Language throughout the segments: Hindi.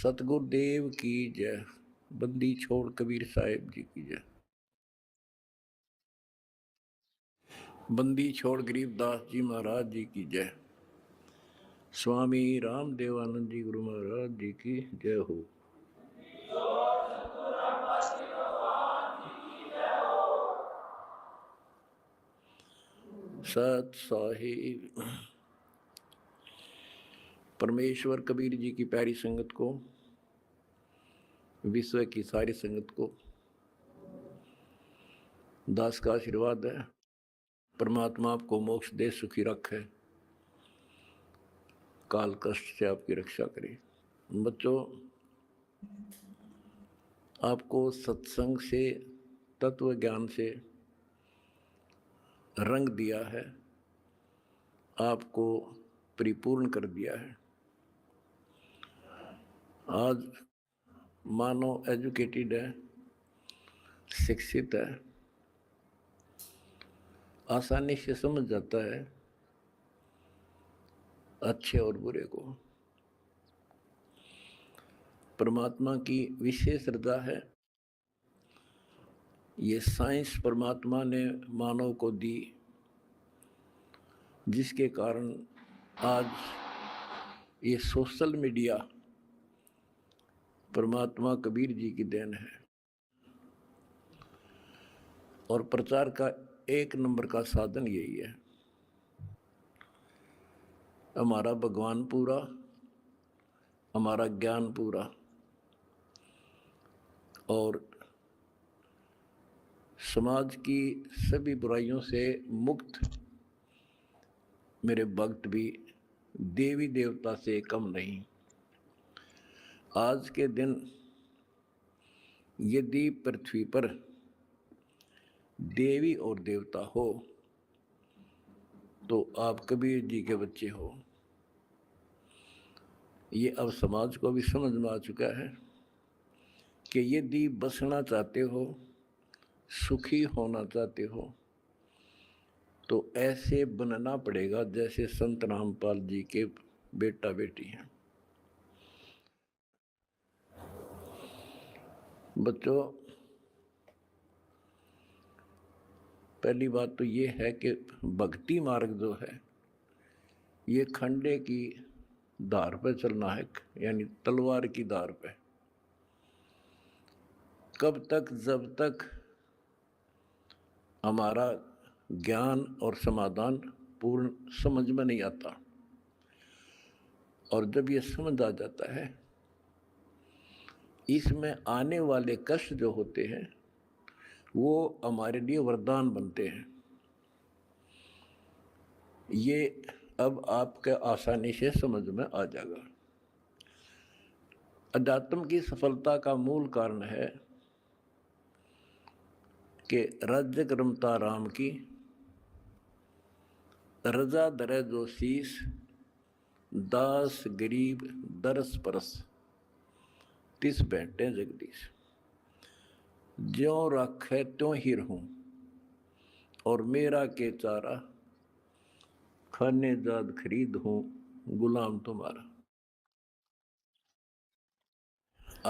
सतगुरुदेव की जय। बंदी छोड़ कबीर साहिब जी की जय। बंदी छोड़ गरीबदास जी महाराज जी की जय। स्वामी रामदेवानंद जी गुरु महाराज जी की जय हो। सत साहिब परमेश्वर कबीर जी की प्यारी संगत को, विश्व की सारी संगत को दास का आशीर्वाद है। परमात्मा आपको मोक्ष दे, सुखी रखे, काल कष्ट से आपकी रक्षा करे। बच्चों, आपको सत्संग से, तत्व ज्ञान से रंग दिया है, आपको परिपूर्ण कर दिया है। आज मानव एजुकेटेड है, शिक्षित है, आसानी से समझ जाता है अच्छे और बुरे को। परमात्मा की विशेष श्रद्धा है। ये साइंस परमात्मा ने मानव को दी, जिसके कारण आज ये सोशल मीडिया परमात्मा कबीर जी की देन है। और प्रचार का एक नंबर का साधन यही है। हमारा भगवान पूरा, हमारा ज्ञान पूरा, और समाज की सभी बुराइयों से मुक्त मेरे भक्त भी देवी देवता से कम नहीं। आज के दिन यदि पृथ्वी पर देवी और देवता हो तो आप कबीर जी के बच्चे हो। ये अब समाज को भी समझ में आ चुका है कि यदि बसना चाहते हो, सुखी होना चाहते हो, तो ऐसे बनना पड़ेगा जैसे संत रामपाल जी के बेटा बेटी हैं। बच्चों, पहली बात तो ये है कि भक्ति मार्ग जो है ये खंडे की धार पर चलना है, यानी तलवार की धार पे। कब तक? जब तक हमारा ज्ञान और समाधान पूर्ण समझ में नहीं आता। और जब ये समझ आ जाता है, इसमें आने वाले कष्ट जो होते हैं वो हमारे लिए वरदान बनते हैं। ये अब आपके आसानी से समझ में आ जाएगा। अध्यात्म की सफलता का मूल कारण है कि राज्य रमता राम की, रजा दरे जो शीस, दास गरीब दरस परस, तिस बैठे जगदीश। ज्यों रखे त्यों ही रहूं, और मेरा के चारा, खाने जाद खरीद हूं, गुलाम तुम्हारा।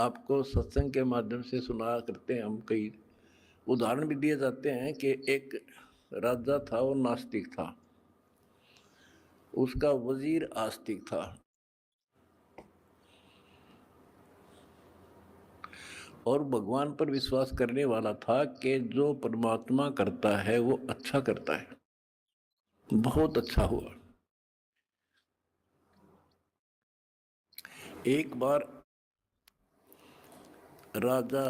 आपको सत्संग के माध्यम से सुना करते हैं हम, कई उदाहरण भी दिए जाते हैं कि एक राजा था, वो नास्तिक था, उसका वजीर आस्तिक था। और भगवान पर विश्वास करने वाला था कि जो परमात्मा करता है वो अच्छा करता है। बहुत अच्छा हुआ। एक बार राजा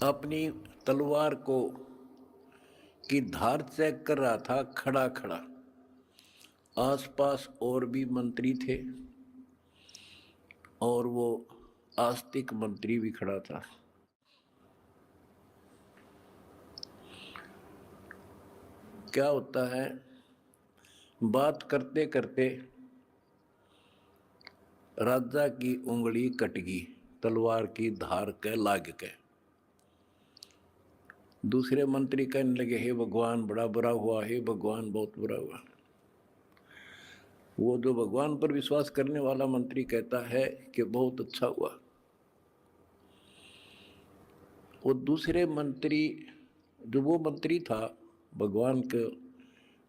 अपनी तलवार को की धार चेक कर रहा था, खड़ा खड़ा। आसपास और भी मंत्री थे और वो आस्तिक मंत्री भी खड़ा था। क्या होता है, बात करते करते राजा की उंगली कट गई, तलवार की धार के लाग के। दूसरे मंत्री कहने लगे, हे भगवान बड़ा बुरा हुआ, हे भगवान बहुत बुरा हुआ। वो जो भगवान पर विश्वास करने वाला मंत्री कहता है कि बहुत अच्छा हुआ, वो दूसरे मंत्री, जो वो मंत्री था भगवान के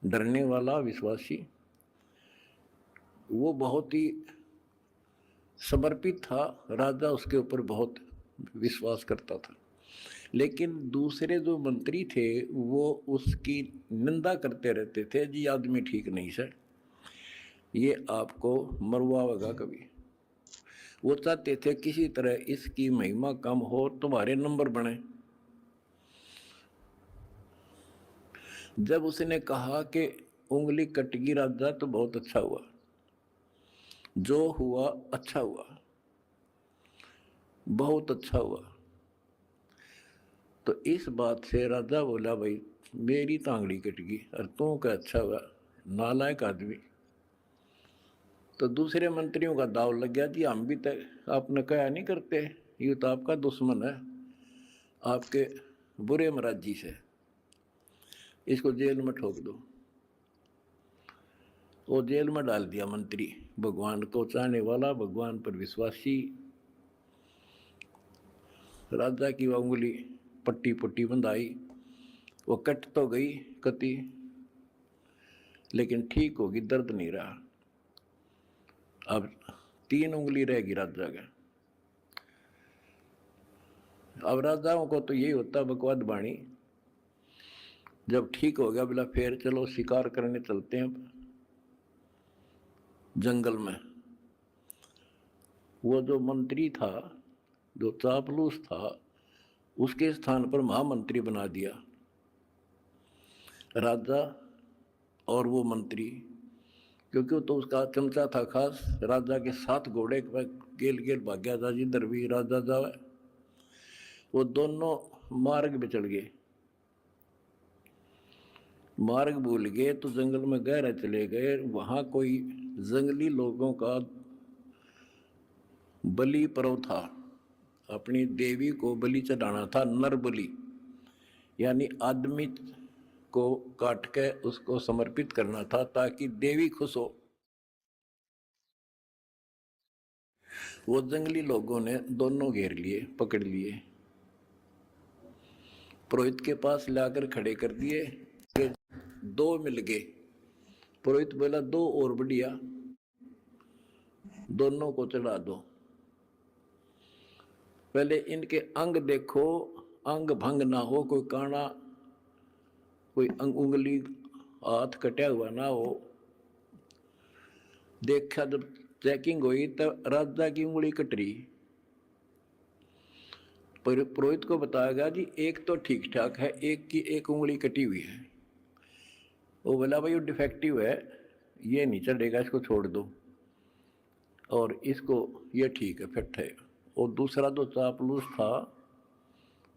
डरने वाला विश्वासी, वो बहुत ही समर्पित था, राजा उसके ऊपर बहुत विश्वास करता था। लेकिन दूसरे जो मंत्री थे वो उसकी निंदा करते रहते थे, जी आदमी ठीक नहीं सर, ये आपको मरवाएगा कभी। वो चाहते थे किसी तरह इसकी महिमा कम हो, तुम्हारे नंबर बने। जब उसने कहा कि उंगली कटगी राजा तो बहुत अच्छा हुआ, जो हुआ अच्छा हुआ, बहुत अच्छा हुआ, तो इस बात से राजा बोला भाई मेरी तांगड़ी कट गई और तू का अच्छा हुआ, नालायक आदमी। तो दूसरे मंत्रियों का दाव लग गया, जी हम भी तो आपने कहा नहीं करते, ये तो आपका दुश्मन है, आपके बुरे मराजी से, इसको जेल में ठोक दो। वो जेल में डाल दिया मंत्री, भगवान को चाहने वाला, भगवान पर विश्वासी। राजा की उंगली पट्टी पट्टी बंधाई, वो कट तो गई कति, लेकिन ठीक होगी, दर्द नहीं रहा। अब 3 उंगली रहेगी राजा का। अब राजाओं को तो यही होता बकवाद बाणी, जब ठीक हो गया बोला फिर चलो शिकार करने चलते हैं जंगल में। वो जो मंत्री था, जो चापलूस था, उसके स्थान पर महामंत्री बना दिया राजा और वो मंत्री, क्योंकि वो तो उसका चमचा था खास। राजा के 7 घोड़े गेल गेल भाग्या था, जिधर भी राजा जावे वो दोनों मार्ग पे चढ़ गए। मार्ग भूल गए तो जंगल में गहरे चले गए। वहां कोई जंगली लोगों का बलि पर्व था, अपनी देवी को बलि चढ़ाना था, नर बलि, यानी आदमी को काट के उसको समर्पित करना था ताकि देवी खुश हो। वो जंगली लोगों ने दोनों घेर लिए, पकड़ लिए, पुरोहित के पास लाकर खड़े कर दिए कि 2 मिल गए। पुरोहित बोला 2 और बढ़िया, दोनों को चढ़ा दो। पहले इनके अंग देखो, अंग भंग ना हो, कोई काना, कोई उंगली हाथ कटा हुआ ना हो। देखा जब चेकिंग हुई तब राजा की उंगली कट रही। पुरोहित को बताया गया जी एक तो ठीक ठाक है, एक की एक उंगली कटी हुई है। वो बोला भाई वो डिफेक्टिव है, ये नहीं चढ़ेगा, इसको छोड़ दो, और इसको ये ठीक है, फिट है। और दूसरा जो चापलूस था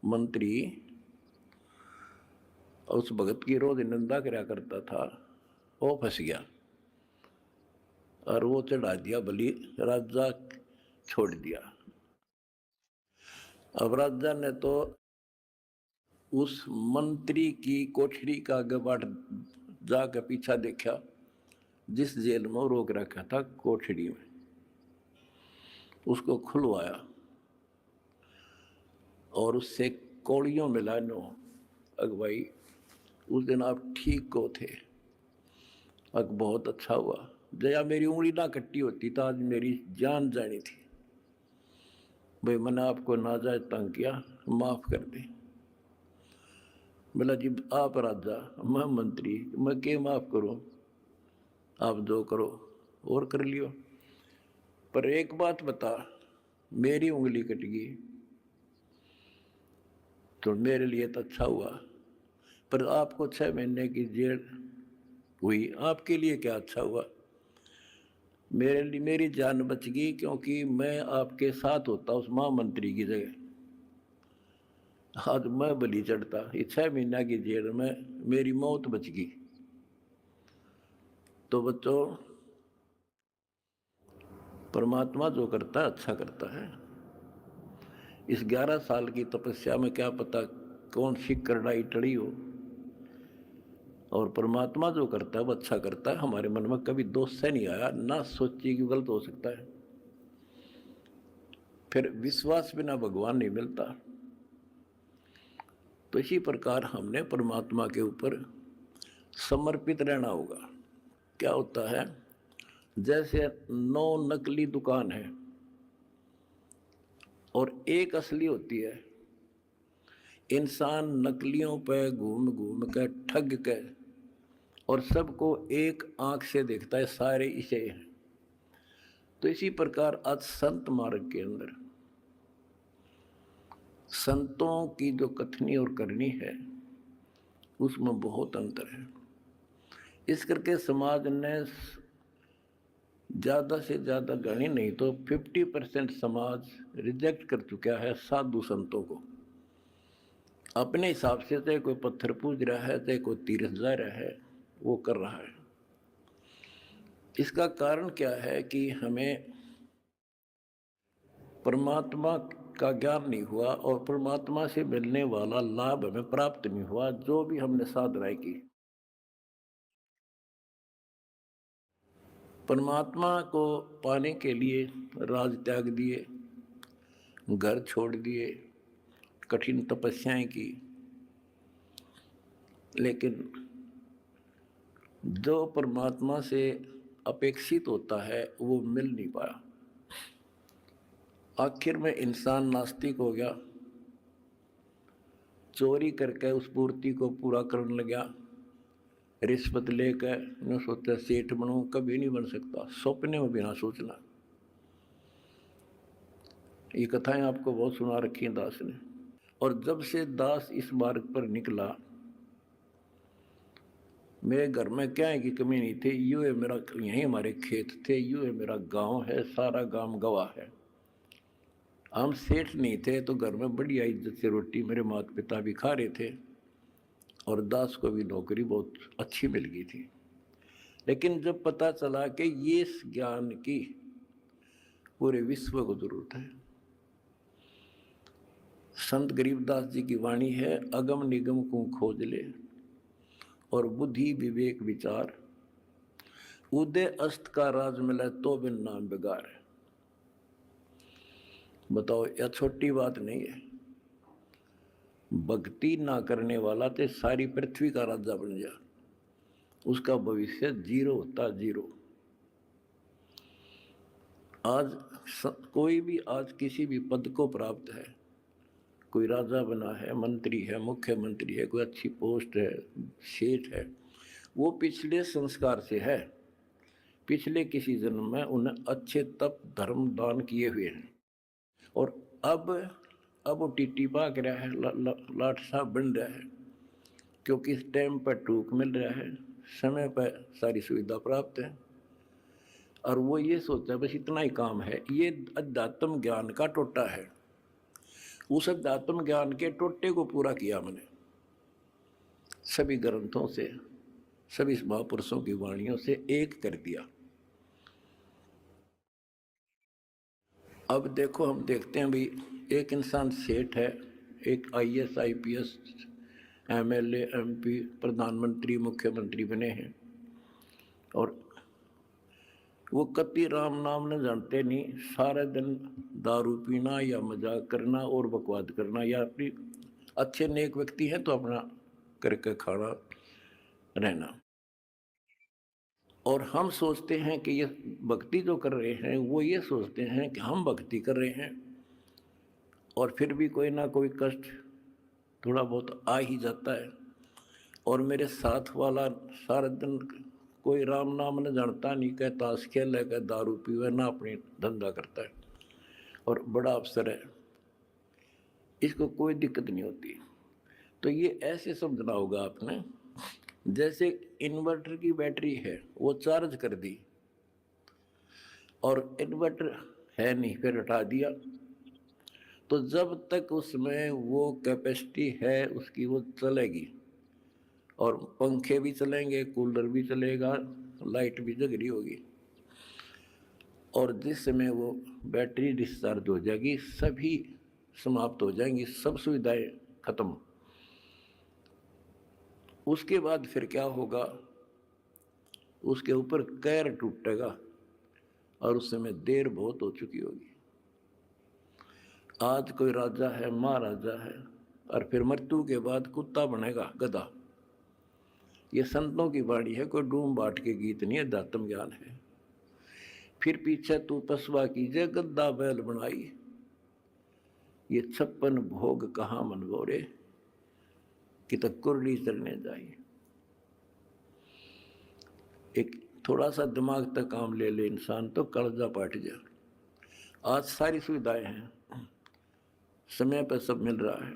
मंत्री, उस भगत की रोज निंदा करा करता था, वो फंस गया और वो चढ़ा दिया बलि, राजा छोड़ दिया। अब राजा ने तो उस मंत्री की कोठरी का गबाट जाकर पीछा देखा, जिस जेल में रोक रखा था कोठरी में, उसको खुलवाया और उससे कौड़ियों मिला नो, अगवाई उस दिन आप ठीक को थे, अग बहुत अच्छा हुआ, जया मेरी उंगली ना कट्टी होती तो आज मेरी जान जानी थी। भाई मैंने आपको नाजायज तंग किया, माफ कर दे। बोला जी आप राजा, मैं मंत्री, मैं के माफ करूं, आप जो करो और कर लियो, पर एक बात बता, मेरी उंगली कट गई तो मेरे लिए तो अच्छा हुआ, पर आपको 6 महीने की जेल हुई, आपके लिए क्या अच्छा हुआ? मेरे लिए मेरी जान बच गई, क्योंकि मैं आपके साथ होता उस महामंत्री की जगह, आज मैं बलि चढ़ता। ये 6 महीना की जेल में मेरी मौत बच गई। तो बच्चों, परमात्मा जो करता है अच्छा करता है। इस 11 साल की तपस्या में क्या पता कौन सी करड़ाई टड़ी हो, और परमात्मा जो करता है वो अच्छा करता है। हमारे मन में कभी दोष से नहीं आया, ना सोचिए कि गलत हो सकता है। फिर विश्वास बिना भगवान नहीं मिलता। तो इसी प्रकार हमने परमात्मा के ऊपर समर्पित रहना होगा। क्या होता है, जैसे 9 नकली दुकान है और एक असली होती है। इंसान नकलियों पे घूम घूम के ठग के और सबको एक आंख से देखता है, सारे इसे हैं। तो इसी प्रकार आज संत मार्ग के अंदर संतों की जो कथनी और करनी है उसमें बहुत अंतर है। इस करके समाज ने ज़्यादा से ज़्यादा गणी नहीं तो 50% समाज रिजेक्ट कर चुका है साधु संतों को। अपने हिसाब से चाहे कोई पत्थर पूज रहा है, चाहे कोई तीर्थ जा रहा है, वो कर रहा है। इसका कारण क्या है कि हमें परमात्मा का ज्ञान नहीं हुआ और परमात्मा से मिलने वाला लाभ हमें प्राप्त नहीं हुआ, जो भी हमने साधनाएं की। परमात्मा को पाने के लिए राज त्याग दिए, घर छोड़ दिए, कठिन तपस्याएं की, लेकिन जो परमात्मा से अपेक्षित होता है वो मिल नहीं पाया। आखिर में इंसान नास्तिक हो गया, चोरी करके उस पूर्ति को पूरा करने लगा। रिश्वत लेकर न सोचा सेठ बनूं, कभी नहीं बन सकता, सपने में भी ना सोचना। ये कथाएं आपको बहुत सुना रखी हैं दास ने। और जब से दास इस मार्ग पर निकला, मेरे घर में क्या है कि कमी नहीं थी। यूँ है मेरा, यहीं हमारे खेत थे, यूँ है मेरा गांव है, सारा गांव गवाह है। हम सेठ नहीं थे तो घर में बढ़िया इज्जत से रोटी मेरे माता पिता भी खा रहे थे और दास को भी नौकरी बहुत अच्छी मिल गई थी। लेकिन जब पता चला कि ये इस ज्ञान की पूरे विश्व को जरूरत है, संत गरीबदास जी की वाणी है, अगम निगम को खोज ले और बुद्धि विवेक विचार, उदय अस्त का राज मिला तो बिन नाम बेगार। बताओ, यह छोटी बात नहीं है। भक्ति ना करने वाला तो सारी पृथ्वी का राजा बन जा, उसका भविष्य जीरो होता, जीरो। आज कोई भी आज किसी भी पद को प्राप्त है, कोई राजा बना है, मंत्री है, मुख्यमंत्री है, कोई अच्छी पोस्ट है, सेठ है, वो पिछले संस्कार से है। पिछले किसी जन्म में उन्हें अच्छे तप धर्म दान किए हुए हैं और अब वो टिट्टी पाक रहा है, लाट साहब बन रहा है, क्योंकि इस टाइम पर टूक मिल रहा है, समय पर सारी सुविधा प्राप्त है और वो ये सोचता है बस इतना ही काम है। ये अध्यात्म ज्ञान का टोटा है। उस अध्यात्म ज्ञान के टोटे को पूरा किया मैंने सभी ग्रंथों से, सभी महापुरुषों की वाणियों से एक कर दिया। अब देखो, हम देखते हैं भी, एक इंसान सेठ है, एक IAS IPS MLA MP प्रधानमंत्री मुख्यमंत्री बने हैं और वो कति राम नाम न जानते नहीं, सारे दिन दारू पीना या मजाक करना और बकवाद करना, या अपनी अच्छे नेक व्यक्ति हैं तो अपना करके खाना रहना। और हम सोचते हैं कि ये भक्ति जो कर रहे हैं, वो ये सोचते हैं कि हम भक्ति कर रहे हैं और फिर भी कोई ना कोई कष्ट थोड़ा बहुत आ ही जाता है। और मेरे साथ वाला सारा दिन कोई राम नाम न जानता नहीं, कह ताश खेल है, कह दारू पीवे, ना अपनी धंधा करता है और बड़ा अफसर है, इसको कोई दिक्कत नहीं होती। तो ये ऐसे समझना होगा आपने, जैसे इन्वर्टर की बैटरी है, वो चार्ज कर दी और इन्वर्टर है नहीं, फिर हटा दिया, तो जब तक उसमें वो कैपेसिटी है उसकी, वो चलेगी और पंखे भी चलेंगे, कूलर भी चलेगा, लाइट भी जग रही होगी। और जिस समय वो बैटरी डिस्चार्ज हो जाएगी, सभी समाप्त हो जाएंगी, सब सुविधाएं खत्म। उसके बाद फिर क्या होगा, उसके ऊपर कैर टूटेगा और उस समय देर बहुत हो चुकी होगी। आज कोई राजा है, महाराजा है, और फिर मृत्यु के बाद कुत्ता बनेगा, गधा। ये संतों की वाणी है, कोई डूम बाट के गीत नहीं है, दातम ज्ञान है। फिर पीछे तू पसवा कीजे, गद्दा बैल बनाई, ये 56 भोग कहाँ मन बोरे, कि तक कुरली चलने जाए। एक थोड़ा सा दिमाग तक काम ले ले इंसान तो कलजा पाट जाए। आज सारी सुविधाएं हैं, समय पर सब मिल रहा है,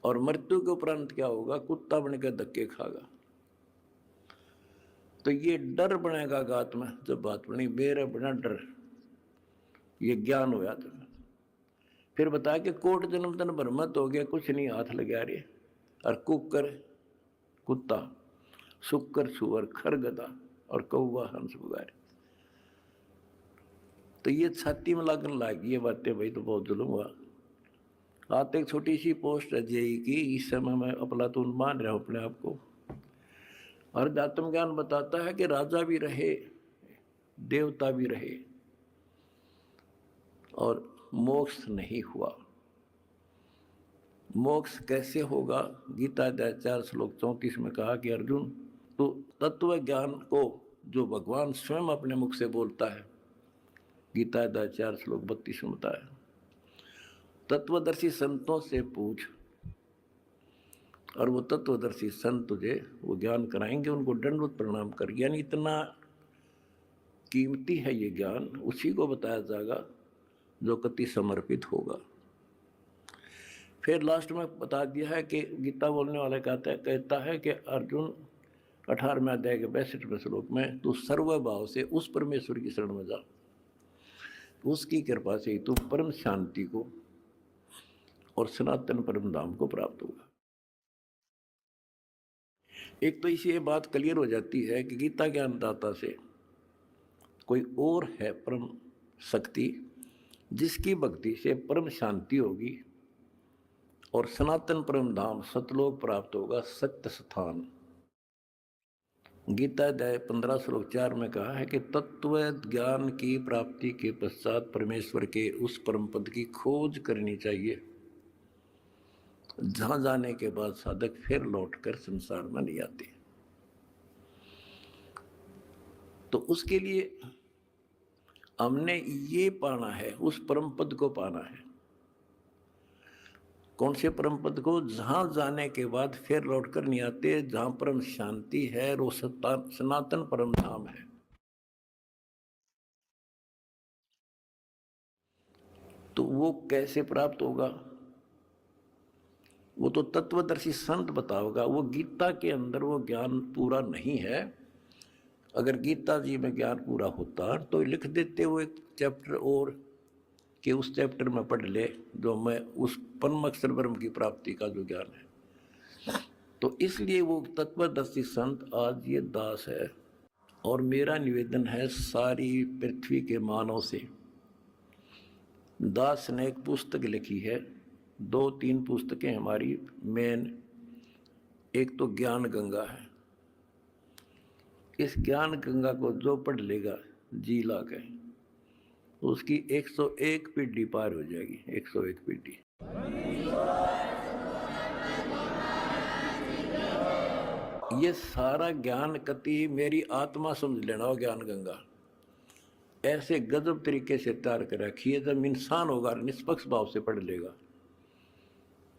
और मृत्यु के उपरांत क्या होगा, कुत्ता बनकर धक्के खागा। तो ये डर बनेगा गात में, जब बात बनी मेरा बना डर, ये ज्ञान होया। तो फिर बता के कोट जन्म तन भ्रमत हो गया, कुछ नहीं हाथ लगा रहे, और कुकर कुत्ता, शुक्र सुअर, खर गधा, और कौवा हंस बुगारे। तो ये छाती में लगने लगी ये बातें, भाई तो बहुत जुल्म हुआ। आते एक छोटी सी पोस्ट है जेई की, इस समय मैं अफलातून मान रहा हूं अपने आप को। और आत्म ज्ञान बताता है कि राजा भी रहे, देवता भी रहे, और मोक्ष नहीं हुआ। मोक्ष कैसे होगा, गीता अध्याय 4 श्लोक 34 में कहा कि अर्जुन, तो तत्व ज्ञान को जो भगवान स्वयं अपने मुख से बोलता है, गीता अध्याय 4 श्लोक 32 में बताया, तत्वदर्शी संतों से पूछ, और वो तत्वदर्शी संत तुझे वो ज्ञान कराएंगे, उनको दंडवत प्रणाम कर। यानी इतना कीमती है ये ज्ञान, उसी को बताया जाएगा जो कति समर्पित होगा। फिर लास्ट में बता दिया है कि गीता बोलने वाला कहता है कि अर्जुन 18वें अध्याय के 62वें श्लोक में, तू सर्वभाव से उस परमेश्वर की शरण में जा, उसकी कृपा से ही तू परम शांति को और सनातन परम धाम को प्राप्त होगा। एक तो इसी ये बात क्लियर हो जाती है कि गीता ज्ञानदाता से कोई और है परम शक्ति, जिसकी भक्ति से परम शांति होगी और सनातन परम धाम सतलोक प्राप्त होगा, सत्य स्थान। गीता अध्याय 15 श्लोक 4 में कहा है कि तत्व ज्ञान की प्राप्ति के पश्चात परमेश्वर के उस परम पद की खोज करनी चाहिए, जहां जाने के बाद साधक फिर लौटकर संसार में नहीं आते। तो उसके लिए हमने ये पाना है, उस परम पद को पाना है। कौन से परम पद को, जहां जाने के बाद फिर लौटकर नहीं आते, जहां परम शांति है, वो सनातन परम धाम है। तो वो कैसे प्राप्त होगा, वो तो तत्वदर्शी संत बताओगा। वो गीता के अंदर वो ज्ञान पूरा नहीं है। अगर गीता जी में ज्ञान पूरा होता तो लिख देते वो एक चैप्टर और, कि उस चैप्टर में पढ़ ले जो मैं उस परम अक्षर ब्रह्म की प्राप्ति का जो ज्ञान है। तो इसलिए वो तत्वदर्शी संत आज ये दास है। और मेरा निवेदन है सारी पृथ्वी के मानव से, दास ने एक पुस्तक लिखी है, 2-3 पुस्तकें हमारी मेन, एक तो ज्ञान गंगा है। इस ज्ञान गंगा को जो पढ़ लेगा जी ला के, उसकी 101 पीढ़ी पार हो जाएगी, 101 पीढ़ी। ये सारा ज्ञान कति मेरी आत्मा समझ लेना हो, ज्ञान गंगा ऐसे गजब तरीके से तैयार कर रखी है, जब इंसान होगा निष्पक्ष भाव से पढ़ लेगा,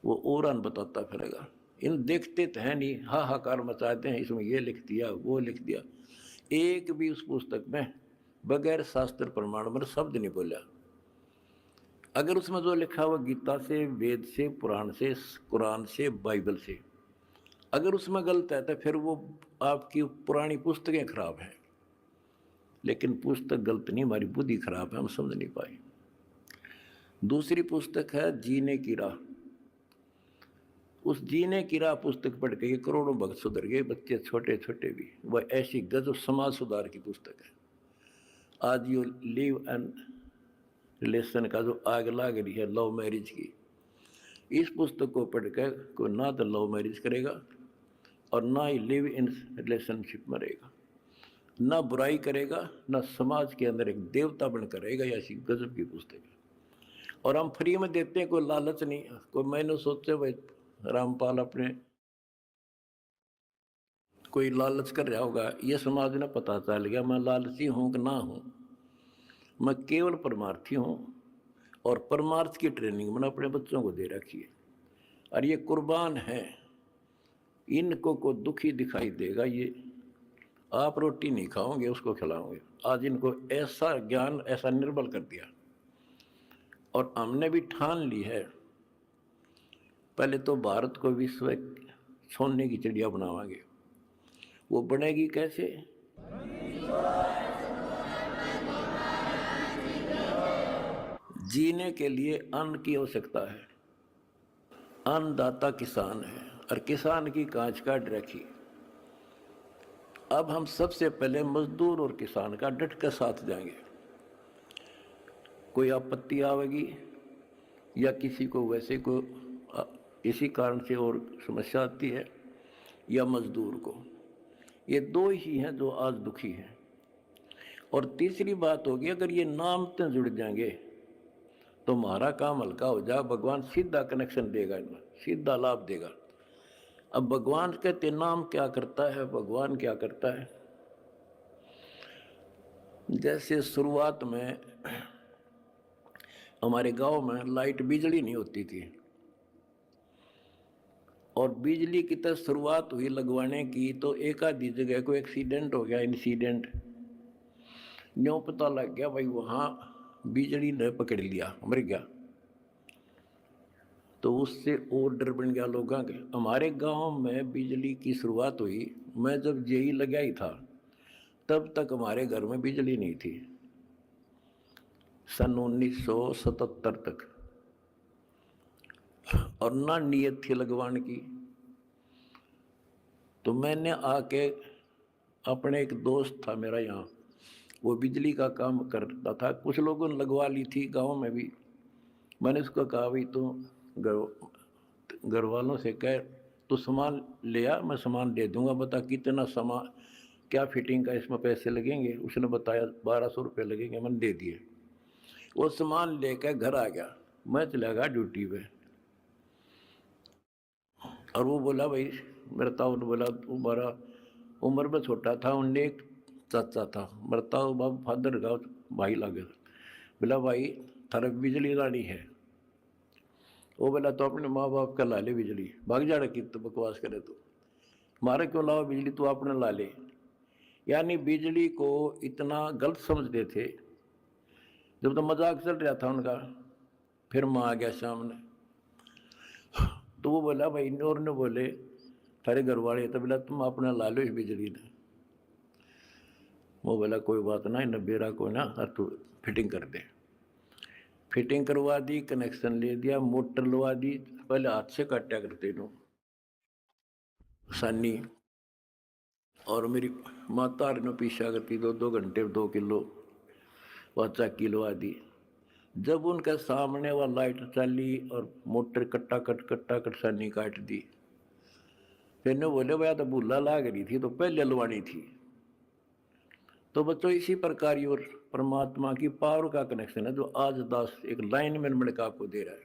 वो और बताता फिरेगा। इन देखते तो है नहीं, हाहाकार मचाते हैं, इसमें ये लिख दिया वो लिख दिया। एक भी उस पुस्तक में बगैर शास्त्र प्रमाण पर शब्द नहीं बोला। अगर उसमें जो लिखा हुआ गीता से, वेद से, पुराण से, कुरान से, बाइबल से, अगर उसमें गलत है तो फिर वो आपकी पुरानी पुस्तकें खराब हैं। लेकिन पुस्तक गलत नहीं, हमारी बुद्धि खराब है, हम समझ नहीं पाए। दूसरी पुस्तक है जीने की राह। उस जीने की राह पुस्तक पढ़ के करोड़ों भक्त सुधर गए, बच्चे छोटे छोटे भी। वह ऐसी गजब समाज सुधार की पुस्तक है। आज ये लिव एंड रिलेशन का जो आग लाग रही है लव मैरिज की, इस पुस्तक को पढ़कर कोई ना तो लव मैरिज करेगा, और ना ही लिव इन रिलेशनशिप में रहेगा, ना बुराई करेगा, ना समाज के अंदर एक देवता बनकर रहेगा। ऐसी गजब की पुस्तक है और हम फ्री में देते हैं, कोई लालच नहीं। कोई मैंने सोचे भाई रामपाल अपने कोई लालच कर रहा होगा, ये समाज ने पता चल गया मैं लालची हूँ कि ना हूँ। मैं केवल परमार्थी हूँ और परमार्थ की ट्रेनिंग मैंने अपने बच्चों को दे रखी है और ये कुर्बान है। इनको को दुखी दिखाई देगा, ये आप रोटी नहीं खाओगे उसको खिलाओगे। आज इनको ऐसा ज्ञान ऐसा निर्बल कर दिया और हमने भी ठान ली है पहले तो भारत को विश्व सोने की चिड़िया बनावांगे। वो बनेगी कैसे? जीने के लिए अन्न की आवश्यकता है, अन्नदाता किसान है और किसान की कांच काट रखी। अब हम सबसे पहले मजदूर और किसान का डट कर साथ जाएंगे। कोई आपत्ति आवेगी या किसी को वैसे को इसी कारण से और समस्या आती है या मजदूर को, ये दो ही हैं जो आज दुखी हैं। और तीसरी बात होगी अगर ये नाम से जुड़ जाएंगे तो हमारा काम हल्का हो जाए, भगवान सीधा कनेक्शन देगा, इनमें सीधा लाभ देगा। अब भगवान कहते नाम क्या करता है, भगवान क्या करता है। जैसे शुरुआत में हमारे गांव में लाइट बिजली नहीं होती थी और बिजली की तरह शुरुआत हुई लगवाने की तो एक आधी जगह को एक्सीडेंट हो गया, इंसिडेंट न्यों पता लग गया भाई वहां बिजली ने पकड़ लिया, मर गया। तो उससे और डर बन गया लोगों के। हमारे गांव में बिजली की शुरुआत हुई, मैं जब जेई लगाई था तब तक हमारे घर में बिजली नहीं थी, सन 1977 तक, और ना नीयत थी लगवाने की। तो मैंने आके अपने एक दोस्त था मेरा यहाँ, वो बिजली का काम करता था, कुछ लोगों ने लगवा ली थी गांव में भी। मैंने उसको कहा भाई तो घर वालों से कह तो सामान ले आ, मैं सामान दे दूंगा, बता कितना सामान क्या फिटिंग का इसमें पैसे लगेंगे। उसने बताया 1200 रुपये लगेंगे, मैंने दे दिए। वो सामान लेकर घर आ गया, मैं चला गया ड्यूटी पे। और वो बोला भाई मेरा ताऊ ने बोला तुम्हारा उम्र में छोटा था, उनने एक चाचा था मेरा ताऊ बाबू फादर का भाई लगे, बोला भाई थारा बिजली लानी है। वो बोला तो अपने माँ बाप का ला ले बिजली, भाग जा रखी तो बकवास करे तो मारे क्यों लाओ बिजली, तू अपने ला ले। यानी बिजली को इतना गलत समझते थे। जब तो मजाक चल रहा था उनका, फिर माँ आ गया सामने तो वो बोला भाई और ने बोले थारे घर वाले, तो बोला तुम अपना ला लो इस बिजली ने। वो बोला कोई बात ना, इन बेरा को ना तू फिटिंग कर दे। फिटिंग करवा दी, कनेक्शन ले दिया, मोटर लगा दी। पहले हाथ से काटा करते नो सानी, और मेरी माता ने पीछा करती 2-2 घंटे 2 किलो वह किलो आदि। जब उनके सामने वह लाइट चली और मोटर कट्टा कट सानी काट दी, फिर ने बोले भैया तो भूला लाग रही थी तो पहले लवानी थी। तो बच्चों इसी प्रकार ये और परमात्मा की पावर का कनेक्शन है जो आज दास एक लाइन में मिल के आपको दे रहा है।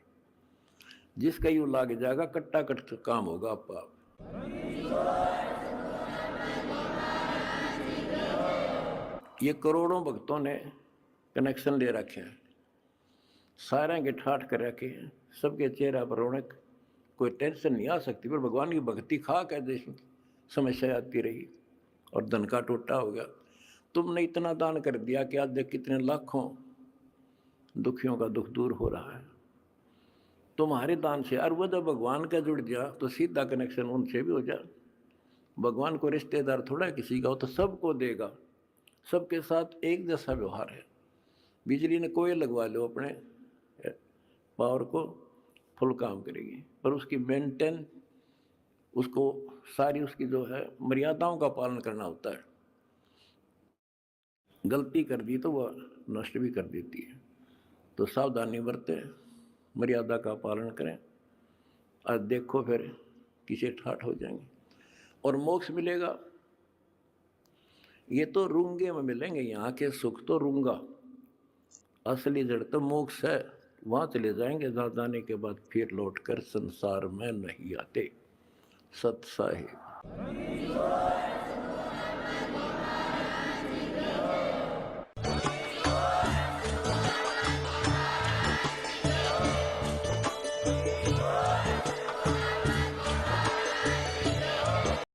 जिसका यू लाग जाएगा कट्टा कट काम होगा आपका। ये करोड़ों भक्तों ने कनेक्शन ले रखे हैं, सारे के ठाठ कर रखे हैं, सबके चेहरा पर रौनक, कोई टेंशन नहीं आ सकती। पर भगवान की भक्ति खा कर देश में समस्या आती रही और धन का टोटा हो गया। तुमने इतना दान कर दिया कि आज देख कितने लाखों दुखियों का दुख दूर हो रहा है तुम्हारे दान से। और वो जब भगवान का जुड़ गया तो सीधा कनेक्शन उनसे भी हो जाए। भगवान को रिश्तेदार थोड़ा किसी का हो, तो सबको देगा, सबके साथ एक जैसा व्यवहार है। बिजली ने कोई लगवा लो अपने पावर को, फुल काम करेगी, पर उसकी मेंटेन उसको सारी उसकी जो है मर्यादाओं का पालन करना होता है। गलती कर दी तो वह नष्ट भी कर देती है। तो सावधानी बरतें, मर्यादा का पालन करें और देखो फिर किसे ठाठ हो जाएंगे। और मोक्ष मिलेगा। ये तो रूंगे में मिलेंगे, यहाँ के सुख तो रूंगा, असली जड़ तो मोक्ष है। वहां चले जाएंगे जहां जाने के बाद फिर लौट कर संसार में नहीं आते। सत साहिब।